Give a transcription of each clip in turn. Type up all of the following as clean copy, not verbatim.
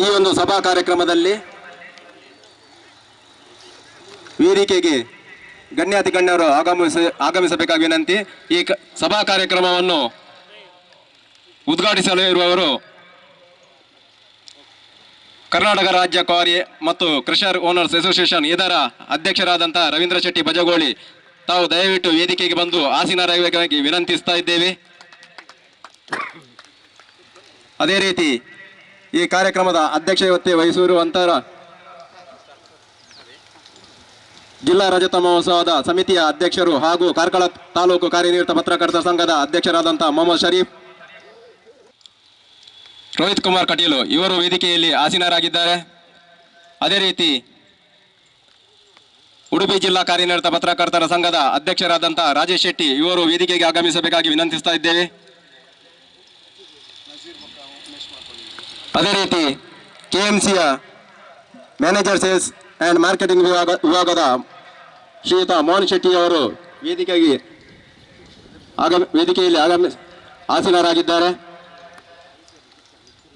ಈ ಒಂದು ಸಭಾ ಕಾರ್ಯಕ್ರಮದಲ್ಲಿ ವೇದಿಕೆಗೆ ಗಣ್ಯಾತಿ ಗಣ್ಯರು ಆಗಮಿಸಬೇಕಾಗಿ ವಿನಂತಿ. ಈ ಸಭಾ ಕಾರ್ಯಕ್ರಮವನ್ನು ಉದ್ಘಾಟಿಸಲು ಇರುವವರು ಕರ್ನಾಟಕ ರಾಜ್ಯ ಕ್ವಾರಿ ಮತ್ತು ಕ್ರಷರ್ ಓನರ್ಸ್ ಅಸೋಸಿಯೇಷನ್ ಇದರ ಅಧ್ಯಕ್ಷರಾದಂಥ ರವೀಂದ್ರ ಶೆಟ್ಟಿ ಬಜಗೋಳಿ. ತಾವು ದಯವಿಟ್ಟು ವೇದಿಕೆಗೆ ಬಂದು ಆಸೀನರಾಗಬೇಕಾಗಿ ವಿನಂತಿಸ್ತಾ ಇದ್ದೇವೆ. ಅದೇ ರೀತಿ ಈ ಕಾರ್ಯಕ್ರಮದ ಅಧ್ಯಕ್ಷತೆ ವಹಿಸಿರುವಂತಹ ಜಿಲ್ಲಾ ರಜತ ಮಹೋತ್ಸವದ ಸಮಿತಿಯ ಅಧ್ಯಕ್ಷರು ಹಾಗೂ ಕಾರ್ಕಳ ತಾಲೂಕು ಕಾರ್ಯನಿರತ ಪತ್ರಕರ್ತರ ಸಂಘದ ಅಧ್ಯಕ್ಷರಾದಂತಹ ಮೊಹಮ್ಮದ್ ಶರೀಫ್, ರೋಹಿತ್ ಕುಮಾರ್ ಕಟೀಲು ಇವರು ವೇದಿಕೆಯಲ್ಲಿ ಆಸೀನರಾಗಿದ್ದಾರೆ. ಅದೇ ರೀತಿ ಉಡುಪಿ ಜಿಲ್ಲಾ ಕಾರ್ಯನಿರತ ಪತ್ರಕರ್ತರ ಸಂಘದ ಅಧ್ಯಕ್ಷರಾದಂತಹ ರಾಜೇಶ್ ಶೆಟ್ಟಿ ಇವರು ವೇದಿಕೆಗೆ ಆಗಮಿಸಬೇಕಾಗಿ ವಿನಂತಿಸ್ತಾ ಇದ್ದೇವೆ. ಅದೇ ರೀತಿ ಕೆಎಂಸಿಯ ಮ್ಯಾನೇಜರ್ ಸೇಲ್ಸ್ ಆ್ಯಂಡ್ ಮಾರ್ಕೆಟಿಂಗ್ ವಿಭಾಗದ ಶ್ರೀಯುತ ಮೋಹನ್ ಶೆಟ್ಟಿ ಅವರು ವೇದಿಕೆಯಲ್ಲಿ ಆಸೀನರಾಗಿದ್ದಾರೆ.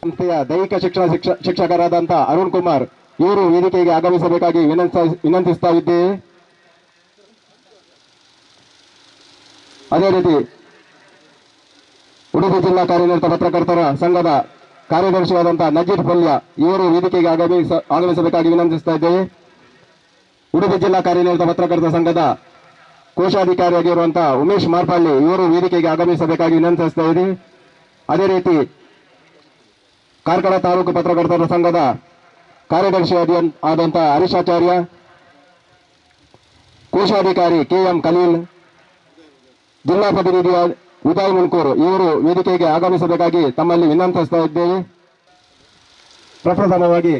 ಸಂಸ್ಥೆಯ ದೈಹಿಕ ಶಿಕ್ಷಕರಾದಂಥ ಅರುಣ್ ಕುಮಾರ್ ಇವರು ವೇದಿಕೆಗೆ ಆಗಮಿಸಬೇಕಾಗಿ ವಿನಂತಿಸ್ತಾ ಇದ್ದೇವೆ. ಅದೇ ರೀತಿ ಉಡುಪಿ ಜಿಲ್ಲಾ ಕಾರ್ಯನಿರತ ಪತ್ರಕರ್ತರ ಸಂಘದ ಕಾರ್ಯದರ್ಶಿಯಾದಂತಹ ನಜೀರ್ ಪಲ್ಯ ಇವರು ವೇದಿಕೆಗೆ ಆಗಮಿಸಬೇಕಾಗಿ ವಿನಂತಿಸ್ತಾ ಇದ್ದೇವೆ. ಉಡುಪಿ ಜಿಲ್ಲಾ ಕಾರ್ಯನಿರತ ಪತ್ರಕರ್ತರ ಸಂಘದ ಕೋಶಾಧಿಕಾರಿಯಾಗಿರುವಂತಹ ಉಮೇಶ್ ಮಾರ್ಪಳ್ಳಿ ಇವರು ವೇದಿಕೆಗೆ ಆಗಮಿಸಬೇಕಾಗಿ ವಿನಂತಿಸ್ತಾ ಇದ್ದೀವಿ. ಅದೇ ರೀತಿ ಕಾರ್ಕಳ ತಾಲೂಕು ಪತ್ರಕರ್ತರ ಸಂಘದ ಕಾರ್ಯದರ್ಶಿಯಾದಂತಹ ಹರೀಶಾಚಾರ್ಯ, ಕೋಶಾಧಿಕಾರಿ ಕೆಎಂ ಖಲೀಲ್, ಜಿಲ್ಲಾ ಪ್ರತಿನಿಧಿಯ ಉದಯ್ ಮುನ್ಕೂರ್ ಇವರು ವೇದಿಕೆಗೆ ಆಗಮಿಸಬೇಕಾಗಿ ತಮ್ಮಲ್ಲಿ ವಿನಂತಿಸ್ತಾ ಇದ್ದೇವೆ. ಪ್ರಪ್ರಥಮವಾಗಿ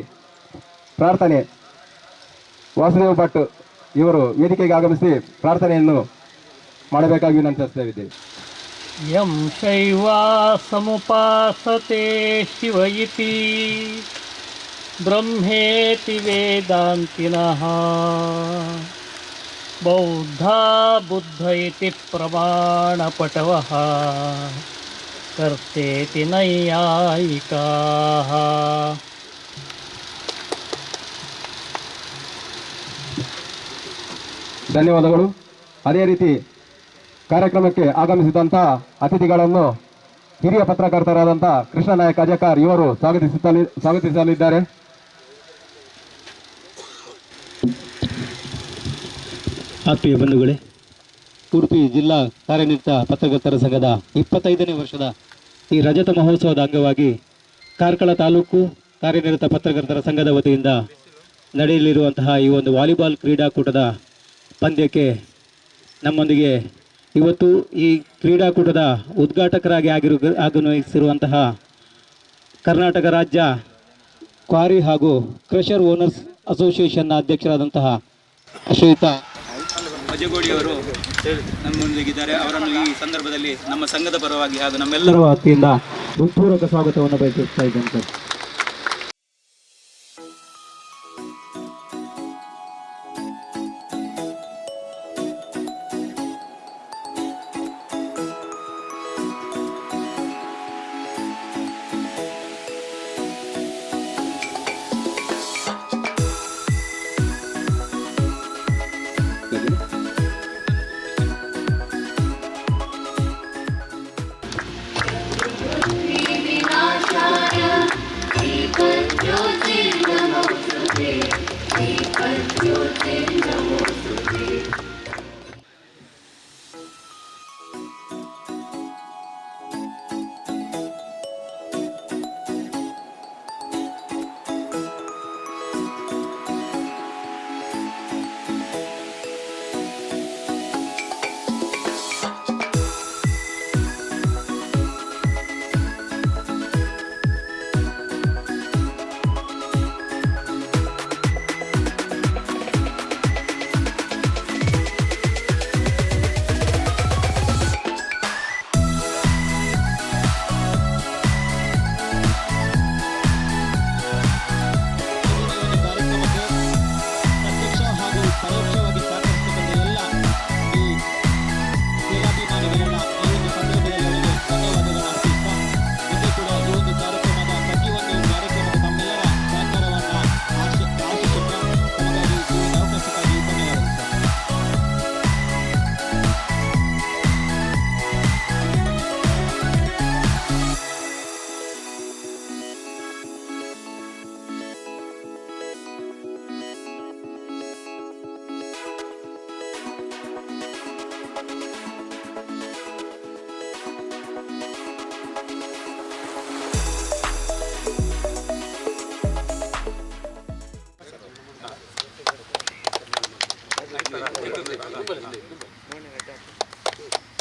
ಪ್ರಾರ್ಥನೆ ವಾಸುದೇವ್ ಭಟ್ ಇವರು ವೇದಿಕೆಗೆ ಆಗಮಿಸಿ ಪ್ರಾರ್ಥನೆಯನ್ನು ಮಾಡಬೇಕಾಗಿ ವಿನಂತಿಸ್ತಾ ಇದ್ದೇವೆ. ಯಂ ಶೈವಾ ಸಮುಪಾಸತೆ ಶಿವ ಇತಿ ಬ್ರಹ್ಮೇತಿ ವೇದಾಂತಿನಃ ಬೌದ್ಧಾ ಬುದ್ಧ ಇತಿ ಪ್ರಮಾಣಪಟವಃ ಕರ್ತೇತಿ ನೈಯಾಯಿಕಾಃ. ಧನ್ಯವಾದಗಳು. ಅದೇ ರೀತಿ ಕಾರ್ಯಕ್ರಮಕ್ಕೆ ಆಗಮಿಸಿದಂತಹ ಅತಿಥಿಗಳನ್ನು ಹಿರಿಯ ಪತ್ರಕರ್ತರಾದಂತಹ ಕೃಷ್ಣ ನಾಯಕ್ ಅಜಕಾರ್ ಇವರು ಸ್ವಾಗತಿಸಲಿದ್ದಾರೆ. ಆತ್ಮೀಯ ಬಂಧುಗಳೇ, ಉಡುಪಿ ಜಿಲ್ಲಾ ಕಾರ್ಯನಿರತ ಪತ್ರಕರ್ತರ ಸಂಘದ 25ನೇ ವರ್ಷದ ಈ ರಜತ ಮಹೋತ್ಸವದ ಅಂಗವಾಗಿ ಕಾರ್ಕಳ ತಾಲೂಕು ಕಾರ್ಯನಿರತ ಪತ್ರಕರ್ತರ ಸಂಘದ ವತಿಯಿಂದ ನಡೆಯಲಿರುವಂತಹ ಈ ಒಂದು ವಾಲಿಬಾಲ್ ಕ್ರೀಡಾಕೂಟದ ಪಂದ್ಯಕ್ಕೆ ನಮ್ಮೊಂದಿಗೆ ಇವತ್ತು ಈ ಕ್ರೀಡಾಕೂಟದ ಉದ್ಘಾಟಕರಾಗಿ ಆಗಮಿಸಿರುವಂತಹ ಕರ್ನಾಟಕ ರಾಜ್ಯ ಕ್ವಾರಿ ಹಾಗೂ ಕ್ರಷರ್ ಓನರ್ಸ್ ಅಸೋಸಿಯೇಷನ್ನ ಅಧ್ಯಕ್ಷರಾದಂತಹ ಶ್ರೀಯುತ ಬಜಗೋಡಿಯವರು ನಮ್ಮೊಂದಿಗಿದ್ದಾರೆ. ಅವರನ್ನು ಈ ಸಂದರ್ಭದಲ್ಲಿ ನಮ್ಮ ಸಂಘದ ಪರವಾಗಿ ಹಾಗೂ ನಮ್ಮೆಲ್ಲರ ವತಿಯಿಂದ ಹೃತ್ಪೂರ್ವಕ ಸ್ವಾಗತವನ್ನು ಬಯಸುತ್ತಾ ಇದ್ದೇನೆ.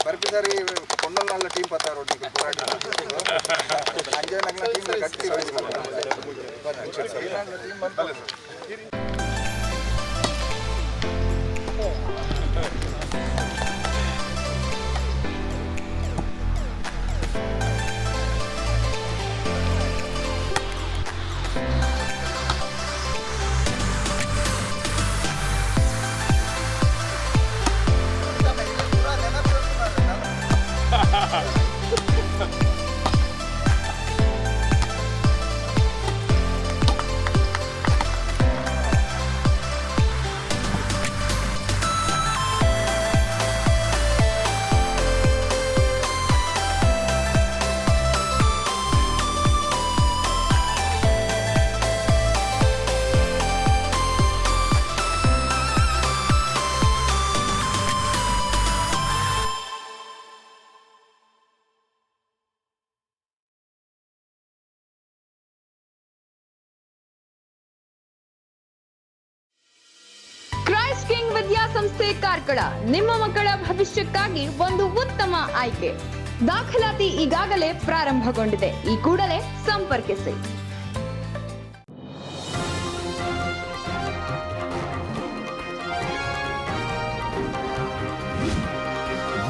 ಬರ್ಪಿದಾರಿ ಕೊಂಡಲ್ನಲ್ಲ ಟೀಮ್ ಪತ್ತಾರು ಒಟ್ಟಿಗೆ ಹೋರಾಟ ಅಂಜೆ ನಗ್ನ ಟೀಮ್ ಗಟ್ಟಿ ಟೀಮ್ ಬಂತು. ಕ್ರೈಸ್ಟ್ ಕಿಂಗ್ ವಿದ್ಯಾಸಂಸ್ಥೆ ಕಾರ್ಕಳ ನಿಮ್ಮ ಮಕ್ಕಳ ಭವಿಷ್ಯಕ್ಕಾಗಿ ಒಂದು ಉತ್ತಮ ಆಯ್ಕೆ. ದಾಖಲಾತಿ ಈಗಾಗಲೇ ಪ್ರಾರಂಭಗೊಂಡಿದೆ. ಈ ಕೂಡಲೇ ಸಂಪರ್ಕಿಸಿ.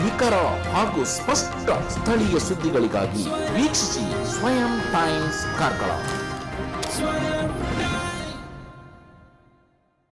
ನಿಖರ ಹಾಗೂ ಸ್ಪಷ್ಟ ಸ್ಥಳೀಯ ಸುದ್ದಿಗಳಿಗಾಗಿ ವೀಕ್ಷಿಸಿ ಸ್ವಯಂ ಟೈಮ್ಸ್ ಕಾರ್ಕಳ.